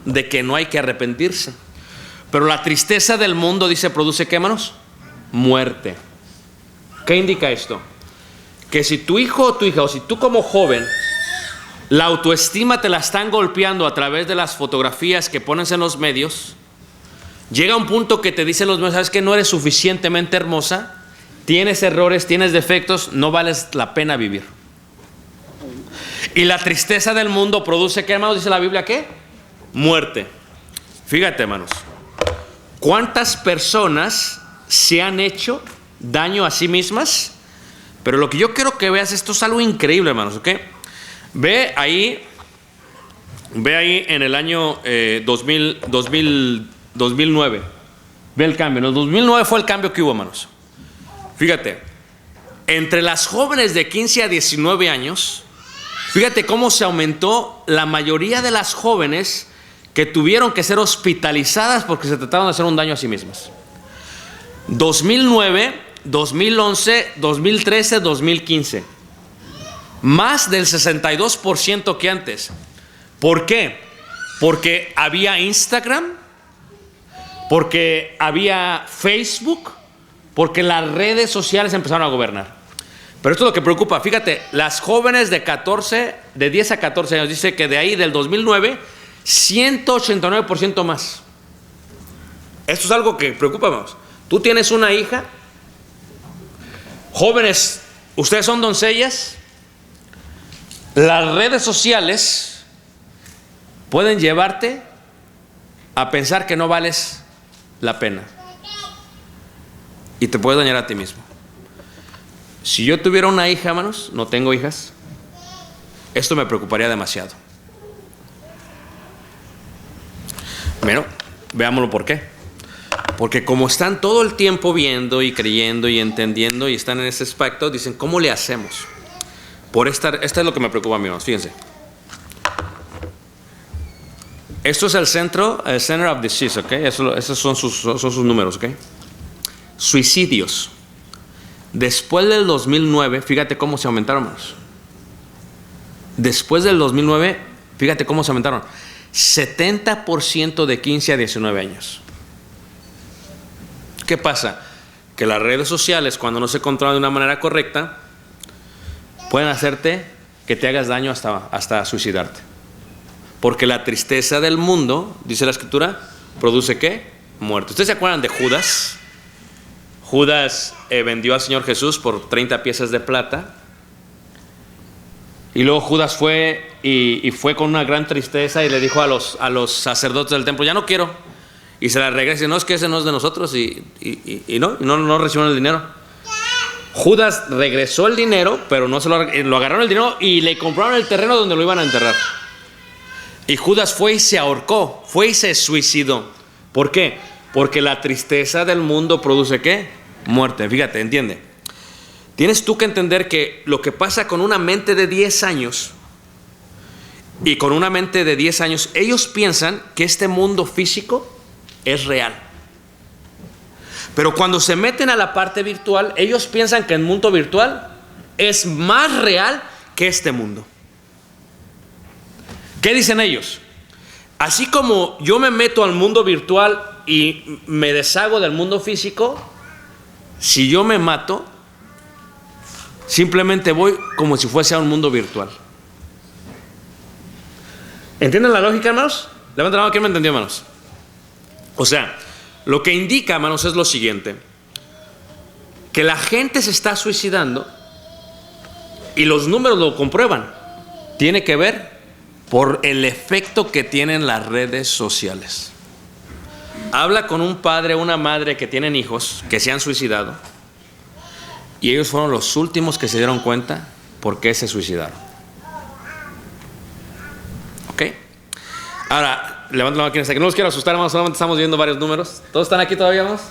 de que no hay que arrepentirse. Pero la tristeza del mundo, dice, produce, ¿qué, hermanos? Muerte. ¿Qué indica esto? Que si tu hijo o tu hija, o si tú como joven, la autoestima te la están golpeando a través de las fotografías que pones en los medios, llega un punto que te dicen los medios, ¿sabes que no eres suficientemente hermosa? Tienes errores, tienes defectos, no vales la pena vivir. Y la tristeza del mundo produce, ¿qué, hermanos? Dice la Biblia, ¿qué? Muerte. Fíjate, hermanos, ¿cuántas personas se han hecho daño a sí mismas? Pero lo que yo quiero que veas, esto es algo increíble, hermanos, ¿ok? Ve ahí en el año 2009. Ve el cambio. En el 2009 fue el cambio que hubo, hermanos. Fíjate, entre las jóvenes de 15 a 19 años, fíjate cómo se aumentó la mayoría de las jóvenes que tuvieron que ser hospitalizadas porque se trataron de hacer un daño a sí mismas. 2009, 2011, 2013, 2015. Más del 62% que antes. ¿Por qué? Porque había Instagram, porque había Facebook, porque las redes sociales empezaron a gobernar. Pero esto es lo que preocupa. Fíjate, las jóvenes de 10 a 14 años, dice que de ahí del 2009, 189% más. Esto es algo que preocupa, hermanos. Tú tienes una hija, jóvenes, ustedes son doncellas. Las redes sociales pueden llevarte a pensar que no vales la pena y te puedes dañar a ti mismo. Si yo tuviera una hija, hermanos, no tengo hijas, esto me preocuparía demasiado. Bueno, veámoslo por qué. Porque como están todo el tiempo viendo y creyendo y entendiendo y están en ese aspecto, dicen, ¿cómo le hacemos? Esta es lo que me preocupa a mí, hermanos. Fíjense. Esto es el center of disease, ¿ok? Esos son sus números, ¿ok? Suicidios. Después del 2009, fíjate cómo se aumentaron, hermanos. Después del 2009, fíjate cómo se aumentaron. 70% de 15 a 19 años. ¿Qué pasa? Que las redes sociales, cuando no se controlan de una manera correcta, pueden hacerte que te hagas daño hasta suicidarte. Porque la tristeza del mundo, dice la Escritura, produce ¿qué? Muerte. ¿Ustedes se acuerdan de Judas? Judas vendió al Señor Jesús por 30 piezas de plata. Y luego Judas fue y fue con una gran tristeza y le dijo a los sacerdotes del templo, ya no quiero. Y se la regresa y dice, no, es que ese no es de nosotros. Y no recibieron el dinero. Judas regresó el dinero, pero no se lo agarraron el dinero y le compraron el terreno donde lo iban a enterrar. Y Judas fue y se ahorcó, fue y se suicidó. ¿Por qué? Porque la tristeza del mundo produce ¿qué? Muerte. Fíjate, entiende. Tienes tú que entender que lo que pasa con una mente de 10 años y con una mente de 10 años, ellos piensan que este mundo físico es real. Pero cuando se meten a la parte virtual, ellos piensan que el mundo virtual es más real que este mundo. ¿Qué dicen ellos? Así como yo me meto al mundo virtual y me deshago del mundo físico, si yo me mato, simplemente voy como si fuese a un mundo virtual. ¿Entienden la lógica, hermanos? Levanten la mano, ¿quién me entendió, hermanos? O sea, lo que indica, hermanos, es lo siguiente: que la gente se está suicidando y los números lo comprueban. Tiene que ver por el efecto que tienen las redes sociales. Habla con un padre o una madre que tienen hijos que se han suicidado y ellos fueron los últimos que se dieron cuenta por qué se suicidaron. ¿Ok? Ahora, levanten la mano quienes están aquí. No los quiero asustar, hermanos, solamente estamos viendo varios números. ¿Todos están aquí todavía, hermanos?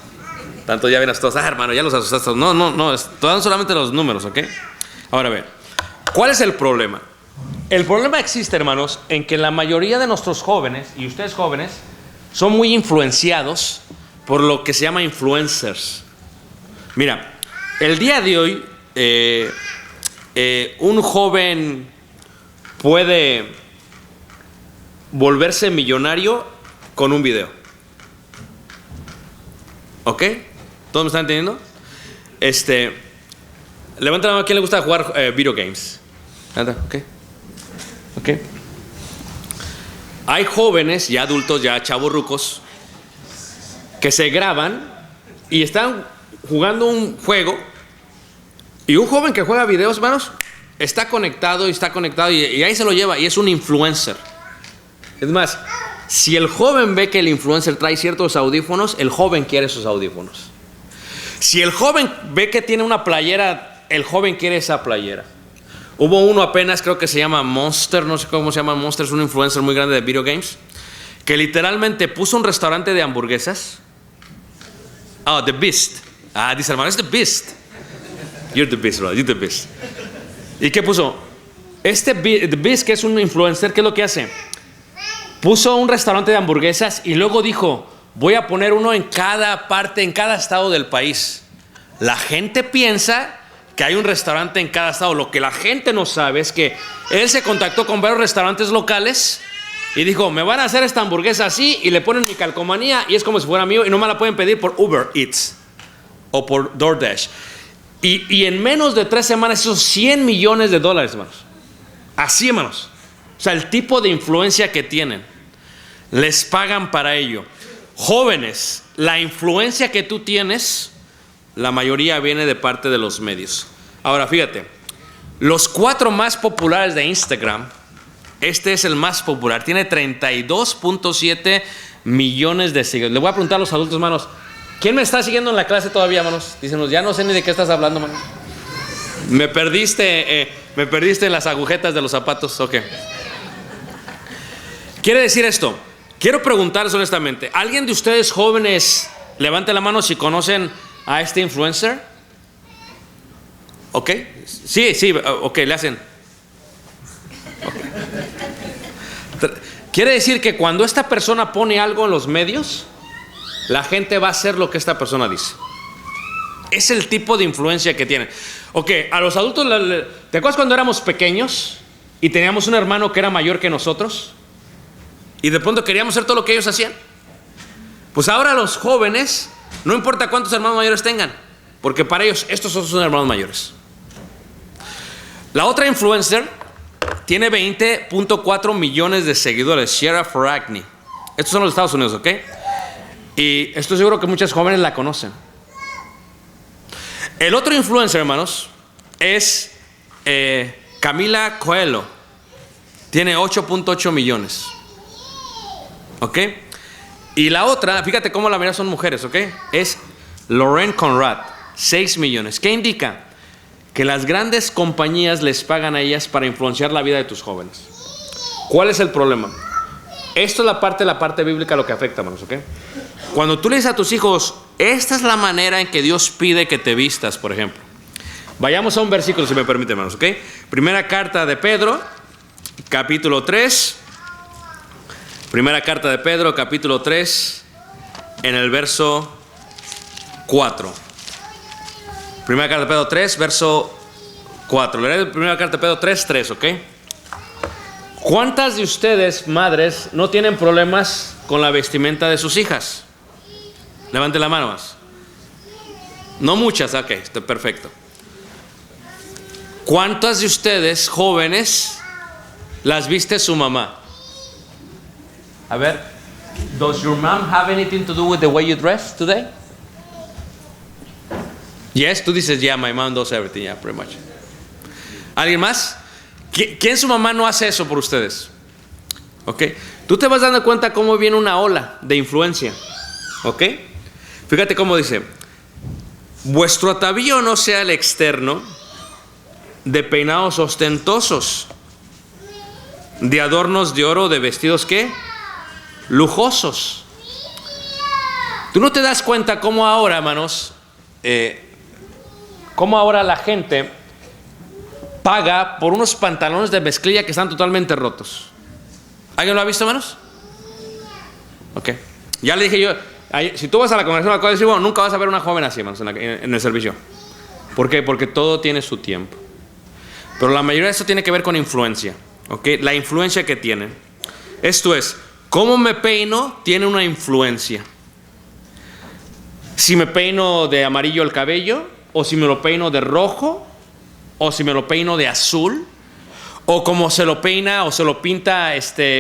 Tanto ya vienes todos. Hermano, ya los asustaste. No, están solamente los números, ¿ok? Ahora, ver, ¿cuál es el problema? El problema existe, hermanos, en que la mayoría de nuestros jóvenes, y ustedes jóvenes, son muy influenciados por lo que se llama influencers. Mira, el día de hoy, un joven puede volverse millonario con un video. ¿Ok? ¿Todos me están entendiendo? Levanta la mano a quién le gusta jugar video games. ¿Ok? Hay jóvenes, ya adultos, ya chavorrucos, que se graban y están jugando un juego. Y un joven que juega videos, hermanos, está conectado y ahí se lo lleva y es un influencer. Es más, si el joven ve que el influencer trae ciertos audífonos, el joven quiere esos audífonos. Si el joven ve que tiene una playera, el joven quiere esa playera. Hubo uno apenas, creo que se llama Monster, no sé cómo se llama Monster, es un influencer muy grande de video games, que literalmente puso un restaurante de hamburguesas. The Beast. Dice hermano, es The Beast. You're the Beast, bro, you're the Beast. ¿Y qué puso? The Beast, que es un influencer, ¿qué es lo que hace? Puso un restaurante de hamburguesas y luego dijo, voy a poner uno en cada parte, en cada estado del país. La gente piensa que hay un restaurante en cada estado. Lo que la gente no sabe es que él se contactó con varios restaurantes locales y dijo, me van a hacer esta hamburguesa así, y le ponen mi calcomanía y es como si fuera mío y no me la pueden pedir por Uber Eats o por DoorDash. Y en menos de 3 semanas hizo $100 millones, hermanos. Así, hermanos. O sea, el tipo de influencia que tienen, les pagan para ello. Jóvenes, la influencia que tú tienes, la mayoría viene de parte de los medios. Ahora, fíjate, los 4 más populares de Instagram, este es el más popular, tiene 32.7 millones de seguidores. Le voy a preguntar a los adultos, hermanos, ¿quién me está siguiendo en la clase todavía, hermanos? Dícenos, ya no sé ni de qué estás hablando, hermano. Me perdiste en las agujetas de los zapatos. Ok. Quiere decir esto. Quiero preguntarles honestamente, ¿alguien de ustedes jóvenes, levante la mano si conocen a este influencer? ¿Ok? Sí, ok, le hacen. Okay. Quiere decir que cuando esta persona pone algo en los medios, la gente va a hacer lo que esta persona dice. Es el tipo de influencia que tiene. Ok, a los adultos, ¿te acuerdas cuando éramos pequeños y teníamos un hermano que era mayor que nosotros? Y de pronto queríamos hacer todo lo que ellos hacían. Pues ahora los jóvenes, no importa cuántos hermanos mayores tengan, porque para ellos estos son hermanos mayores. La otra influencer tiene 20.4 millones de seguidores, Ciara Ferragni. Estos son los Estados Unidos, ¿ok? Y estoy seguro que muchas jóvenes la conocen. El otro influencer, hermanos, es Camila Coelho. Tiene 8.8 millones. ¿Ok? Y la otra, fíjate cómo la mayoría son mujeres, ¿ok? Es Lauren Conrad, 6 millones. ¿Qué indica? Que las grandes compañías les pagan a ellas para influenciar la vida de tus jóvenes. ¿Cuál es el problema? Esto es la parte bíblica lo que afecta, hermanos, ¿ok? Cuando tú le dices a tus hijos, esta es la manera en que Dios pide que te vistas, por ejemplo. Vayamos a un versículo, si me permite, hermanos, ¿ok? Primera carta de Pedro, capítulo 3. Primera carta de Pedro, capítulo 3, en el verso 4. Primera carta de Pedro 3, verso 4. Leeré primera carta de Pedro 3, 3, ¿ok? ¿Cuántas de ustedes, madres, no tienen problemas con la vestimenta de sus hijas? Levante la mano más. No muchas, ok, está perfecto. ¿Cuántas de ustedes, jóvenes, las viste su mamá? A ver, does your mom have anything to do with the way you dress today? Yes, tú dices, yeah, my mom does everything, yeah, pretty much. ¿Alguien más? ¿Quién su mamá no hace eso por ustedes? ¿Ok? Tú te vas dando cuenta cómo viene una ola de influencia. ¿Ok? Fíjate cómo dice, vuestro atavío no sea el externo, de peinados ostentosos, de adornos de oro, de vestidos ¿qué? Lujosos. Tú no te das cuenta cómo ahora, hermanos, cómo ahora la gente paga por unos pantalones de mezclilla que están totalmente rotos. ¿Alguien lo ha visto, hermanos? Ok. Ya le dije yo, si tú vas a la congregación, acabo de decir, bueno, nunca vas a ver una joven así, hermanos, en el servicio. ¿Por qué? Porque todo tiene su tiempo. Pero la mayoría de eso tiene que ver con influencia. ¿Ok? La influencia que tiene. Esto es, cómo me peino tiene una influencia. Si me peino de amarillo el cabello, o si me lo peino de rojo, o si me lo peino de azul, o como se lo peina o se lo pinta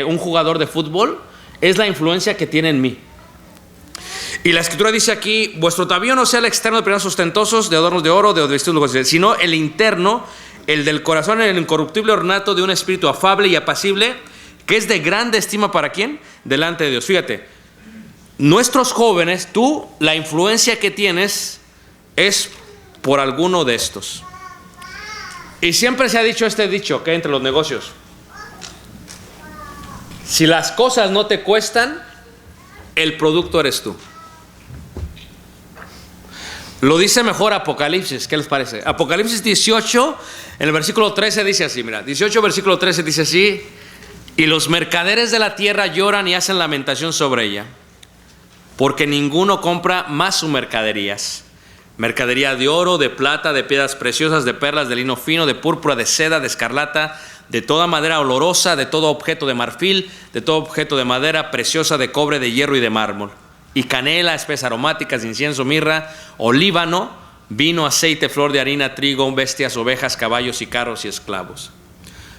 un jugador de fútbol, es la influencia que tiene en mí. Y la escritura dice aquí, vuestro atavío no sea el externo de peinados ostentosos, de adornos de oro, de vestidos lujosos, sino el interno, el del corazón, el incorruptible ornato de un espíritu afable y apacible, que es de grande estima para ¿quién? Delante de Dios. Fíjate, nuestros jóvenes, tú, la influencia que tienes es por alguno de estos. Y siempre se ha dicho este dicho que entre los negocios: si las cosas no te cuestan, el producto eres tú. Lo dice mejor Apocalipsis, ¿qué les parece? Apocalipsis 18, en el versículo 13 dice así, mira, 18 versículo 13 dice así: y los mercaderes de la tierra lloran y hacen lamentación sobre ella, porque ninguno compra más sus mercaderías. Mercadería de oro, de plata, de piedras preciosas, de perlas, de lino fino, de púrpura, de seda, de escarlata, de toda madera olorosa, de todo objeto de marfil, de todo objeto de madera preciosa, de cobre, de hierro y de mármol, y canela, especias aromáticas, incienso, mirra, olíbano, vino, aceite, flor de harina, trigo, bestias, ovejas, caballos y carros y esclavos.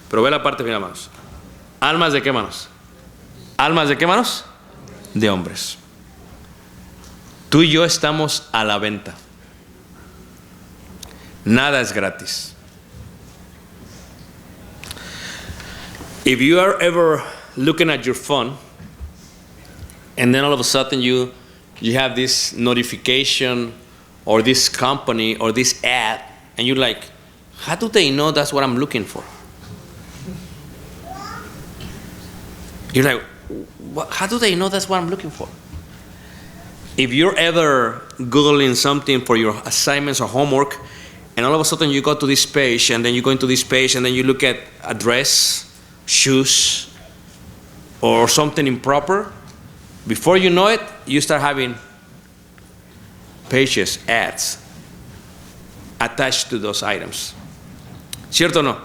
Pero ve la parte final, hermanos. ¿Almas de qué, hermanos? ¿Almas de qué, hermanos? De hombres. Tú y yo estamos a la venta. Nada es gratis. If you are ever looking at your phone and then all of a sudden you have this notification or this company or this ad and you're like, how do they know that's what I'm looking for? You're like, how do they know that's what I'm looking for? If you're ever Googling something for your assignments or homework, and all of a sudden you go to this page, and then you go into this page, and then you look at a dress, shoes, or something improper, before you know it, you start having pages, ads, attached to those items. ¿Cierto o no?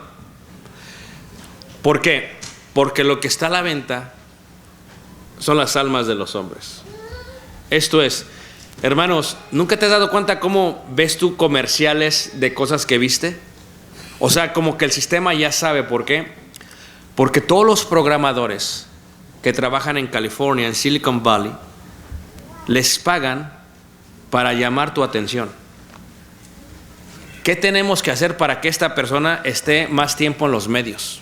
¿Por qué? Porque lo que está a la venta son las almas de los hombres. Esto es, hermanos, ¿nunca te has dado cuenta cómo ves tú comerciales de cosas que viste? O sea, como que el sistema ya sabe. ¿Por qué? Porque todos los programadores que trabajan en California, en Silicon Valley, les pagan para llamar tu atención. ¿Qué tenemos que hacer para que esta persona esté más tiempo en los medios?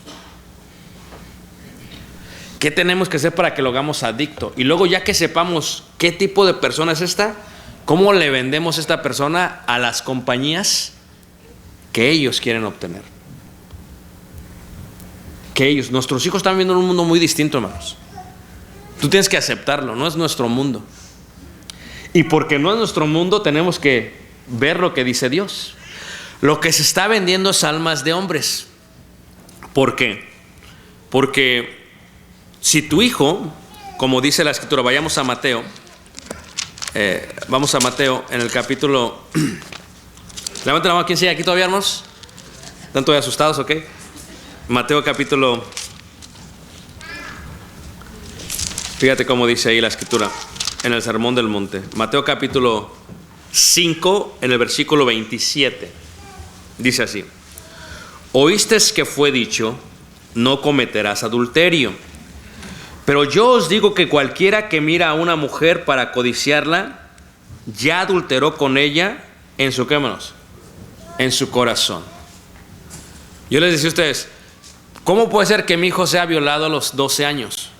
¿Qué tenemos que hacer para que lo hagamos adicto? Y luego, ya que sepamos qué tipo de persona es esta, ¿cómo le vendemos a esta persona a las compañías que ellos quieren obtener? Que ellos, nuestros hijos están viendo un mundo muy distinto, hermanos. Tú tienes que aceptarlo, no es nuestro mundo. Y porque no es nuestro mundo, tenemos que ver lo que dice Dios. Lo que se está vendiendo es almas de hombres. ¿Por qué? Porque si tu hijo, como dice la escritura, vayamos a Mateo, vamos a Mateo en el capítulo, levanten la mano, ¿quién sigue aquí todavía, hermanos? ¿Están todavía asustados, ok? Mateo capítulo, fíjate cómo dice ahí la escritura, en el Sermón del Monte. Mateo capítulo 5, en el versículo 27, dice así: oísteis que fue dicho, no cometerás adulterio. Pero yo os digo que cualquiera que mira a una mujer para codiciarla, ya adulteró con ella en su, ¿qué, hermanos? En su corazón. Yo les decía a ustedes, ¿cómo puede ser que mi hijo sea violado a los 12 años?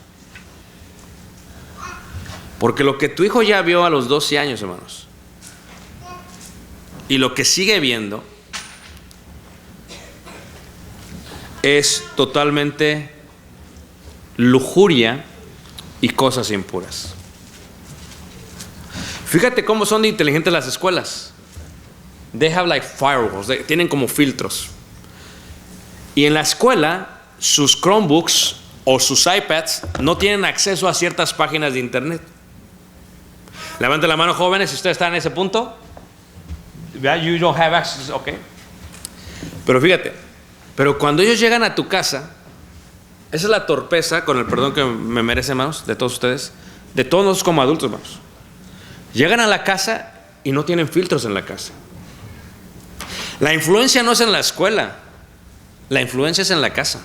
Porque lo que tu hijo ya vio a los 12 años, hermanos, y lo que sigue viendo, es totalmente lujuria y cosas impuras. Fíjate cómo son de inteligentes las escuelas. They have like firewalls, tienen como filtros. Y en la escuela, sus Chromebooks o sus iPads no tienen acceso a ciertas páginas de internet. Levanten la mano, jóvenes, si ustedes están en ese punto. You don't have access, okay. Pero fíjate, pero cuando ellos llegan a tu casa, esa es la torpeza, con el perdón que me merece, hermanos, de todos ustedes, de todos nosotros como adultos, hermanos. Llegan a la casa y no tienen filtros en la casa. La influencia no es en la escuela, la influencia es en la casa.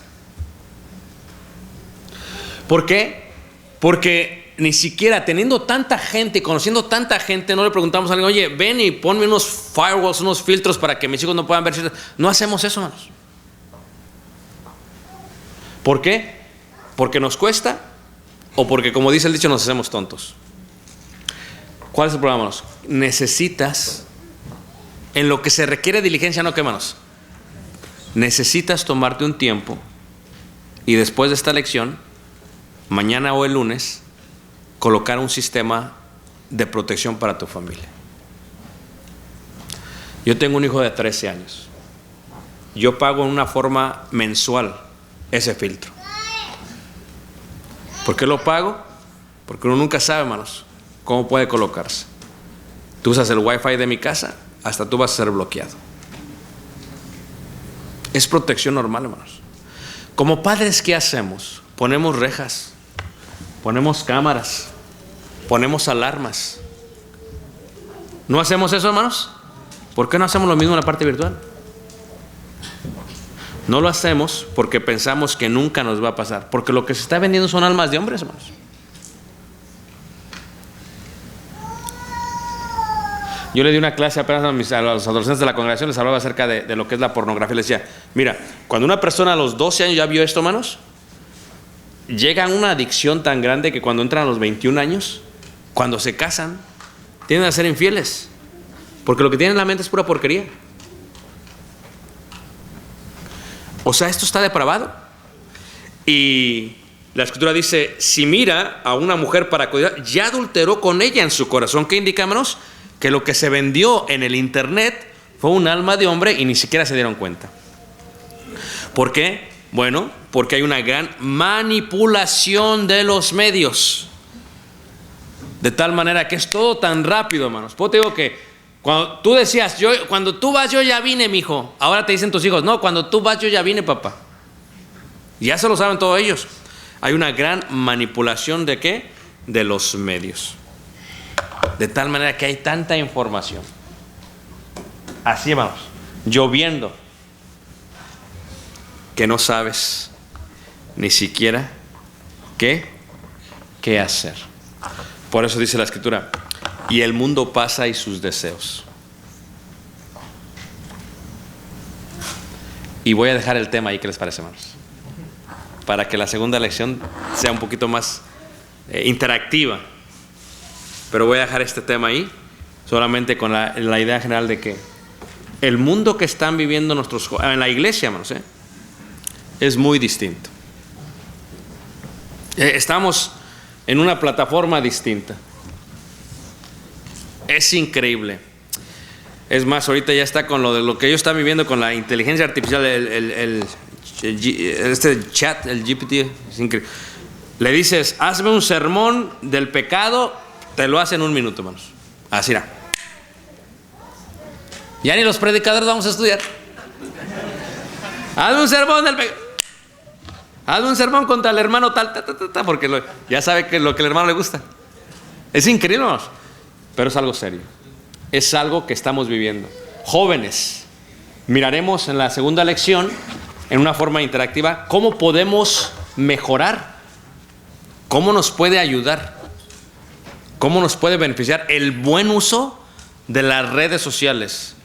¿Por qué? Porque ni siquiera teniendo tanta gente, conociendo tanta gente, no le preguntamos a alguien, oye, ven y ponme unos firewalls, unos filtros para que mis hijos no puedan ver. No hacemos eso, hermanos. ¿Por qué? ¿Porque nos cuesta? ¿O porque, como dice el dicho, nos hacemos tontos? ¿Cuál es el problema, hermanos? Necesitas, en lo que se requiere diligencia, no, ¿qué, hermanos? Necesitas tomarte un tiempo y después de esta lección, mañana o el lunes, colocar un sistema de protección para tu familia. Yo tengo un hijo de 13 años. Yo pago en una forma mensual ese filtro. ¿Por qué lo pago? Porque uno nunca sabe, hermanos, cómo puede colocarse. Tú usas el Wi-Fi de mi casa, hasta tú vas a ser bloqueado. Es protección normal, hermanos. Como padres, ¿qué hacemos? Ponemos rejas, ponemos cámaras, ponemos alarmas. ¿No hacemos eso, hermanos? ¿Por qué no hacemos lo mismo en la parte virtual? No lo hacemos porque pensamos que nunca nos va a pasar. Porque lo que se está vendiendo son almas de hombres, hermanos. Yo le di una clase apenas a los adolescentes de la congregación, les hablaba acerca de lo que es la pornografía. Les decía, mira, cuando una persona a los 12 años ya vio esto, hermanos, llega a una adicción tan grande que cuando entran a los 21 años, cuando se casan, tienden a ser infieles. Porque lo que tienen en la mente es pura porquería. O sea, esto está depravado. Y la Escritura dice, si mira a una mujer para cuidar, ya adulteró con ella en su corazón. ¿Qué indica, hermanos? Que lo que se vendió en el internet fue un alma de hombre y ni siquiera se dieron cuenta. ¿Por qué? Bueno, porque hay una gran manipulación de los medios. De tal manera que es todo tan rápido, hermanos. Pues te digo que cuando tú decías, cuando tú vas, yo ya vine, mijo. Ahora te dicen tus hijos, no, cuando tú vas, yo ya vine, papá. Ya se lo saben todos ellos. Hay una gran manipulación ¿de qué? De los medios. De tal manera que hay tanta información. Así, hermanos, lloviendo, que no sabes ni siquiera qué hacer. Por eso dice la Escritura, y el mundo pasa y sus deseos. Y voy a dejar el tema ahí, ¿qué les parece, hermanos? Para que la segunda lección sea un poquito más interactiva. Pero voy a dejar este tema ahí, solamente con la idea general de que el mundo que están viviendo nuestros jóvenes, en la iglesia, hermanos, es muy distinto. Estamos en una plataforma distinta. Es increíble. Es más, ahorita ya está con lo que ellos están viviendo con la inteligencia artificial, este chat, el GPT, es increíble. Le dices, hazme un sermón del pecado, te lo hace en un minuto, hermanos. Así era. Ya ni los predicadores vamos a estudiar. Hazme un sermón del pecado. Hazme un sermón contra el hermano tal, porque ya sabe que lo que el hermano le gusta. Es increíble, hermanos. Pero es algo serio. Es algo que estamos viviendo. Jóvenes, miraremos en la segunda lección, en una forma interactiva, cómo podemos mejorar, cómo nos puede ayudar, cómo nos puede beneficiar el buen uso de las redes sociales.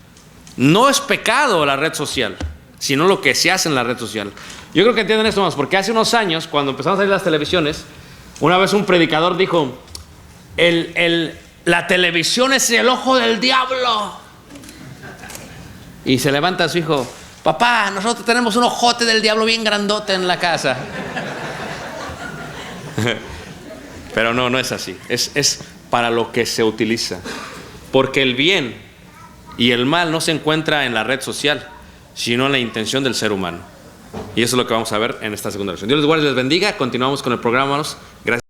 No es pecado la red social, sino lo que se hace en la red social. Yo creo que entienden esto más, porque hace unos años, cuando empezamos a salir las televisiones, una vez un predicador dijo, la televisión es el ojo del diablo. Y se levanta su hijo, papá, nosotros tenemos un ojote del diablo bien grandote en la casa. Pero no es así. Es para lo que se utiliza. Porque el bien y el mal no se encuentra en la red social, sino en la intención del ser humano. Y eso es lo que vamos a ver en esta segunda lección. Dios les guarde y les bendiga. Continuamos con el programa, hermanos. Gracias.